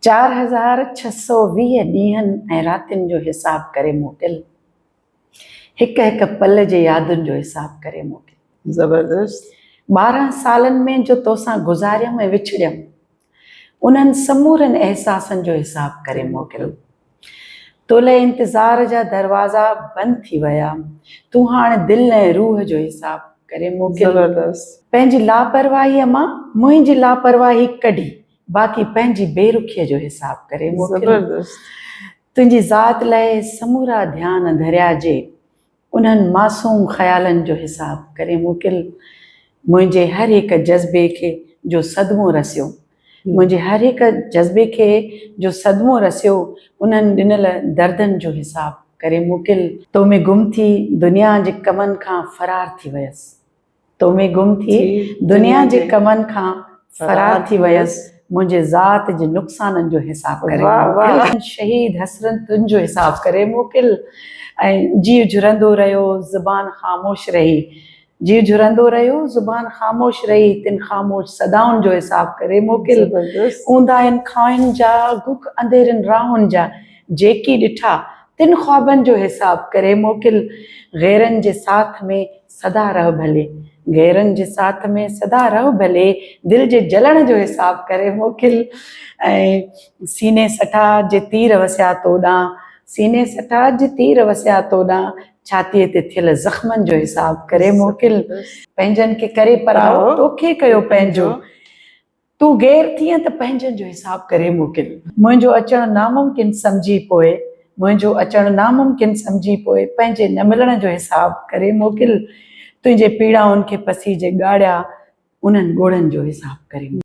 4620 ॾींहंनि ऐं रातियुनि जो हिसाब करे मोकिल। हिक हिक पल जे यादुनि जो हिसाब करे मोकिल। ज़बरदस्त। 12 सालनि में जो तोसां गुज़ारियमि ऐं विछड़ियमि, उन्हनि समूरनि एहसासनि जो हिसाब करे मोकिल। तोले इंतज़ार जा दरवाज़ा बंदि थी विया, तूं हाणे दिलि ऐं रूह जो हिसाब करे मोकिल। ज़बरदस्त। पंहिंजी लापरवाहीअ मां मुंहिंजी लापरवाही कढी, बाक़ी पंहिंजी बेरुखीअ जो हिसाब करे मोकिल। ज़बरदस्त। तुंहिंजी ज़ात लाइ समूरा ध्यान धरिया जे, उन्हनि मासूम ख़्यालनि जो हिसाब करे मोकिल। मुंहिंजे हर हिक जज़्बे खे जो सदमो रसियो, मुंहिंजे हर हिक जज़्बे खे जो सदमो रसियो, उन्हनि ॾिनल दर्दनि जो हिसाब करे मोकिल। तो में गुम थी दुनिया जे कमनि खां फ़रार थी वियसि, तो में गुम थी दुनिया जे कमनि खां फ़रार थी वियसि। मुंहिंजे ज़ात जे नुक़साननि जो हिसाब करे मोकिल। शहीद हसरतुनि जो हिसाब करे मोकिल। ऐं जीउ झुरंदो रहियो ज़ुबान ख़ामोश रही, जीउ झुरंदो रहियो ज़ुबान ख़ामोश रही, तिन ख़ामोश सदाउनि जो हिसाब करे मोकिल। ऊंदा आहिनि खाउनि जा गुख अंधेरनि राहुनि जा, जेकी ॾिठा तिन ख़्वाबनि जो हिसाब करे मोकिल। ग़ैरनि जे साथ में सदा रह भले, ग़ैरनि जे साथ में सदा रह भले, दिलि जे जलण जो हिसाब करे मोकिल। ऐं सीने सठा जे तीर वसिया तोॾां, सीने सठा जे तीर वसिया तोॾां, छातीअ ते थियल ज़ख़्मनि जो हिसाब करे मोकिल। पंहिंजनि खे करे पराओ, तोखे कयो पंहिंजो, तूं गैर थिए त पंहिंजनि जो हिसाब करे मोकिल। मुंहिंजो अचणु नामुमकिन सम्झी पोइ, मुंहिंजो अचणु नामुमकिन सम्झी पोइ, पंहिंजे न मिलण जो हिसाब करे मोकिल। तुंहिंजे पीड़ाउनि खे पसीजे ॻाढ़िया, उन्हनि ॻोढ़नि जो हिसाब करे मोकिल।